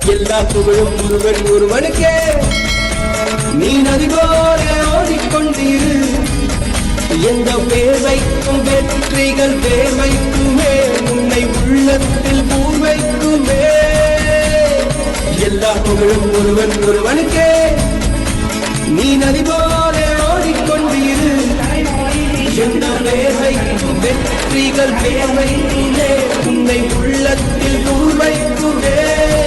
எல்லா புகழும் ஒருவனுக்கே. நீ நதி போல ஓடிக்கொண்டிரு. எந்த வேர்வைக்கும் வெற்றிகள் வேர்வைக்குமே, உன்னை உள்ளத்தில் பூர்வைக்குமே. எல்லா புகழும் ஒருவனுக்கே. நீ நதி போல ஓடிக்கொண்டிரு. எந்த வேர்வைக்கும் வெற்றிகள் வேர்வைக்குமே, உன்னை உள்ளத்தில் பூர்வைக்குமே.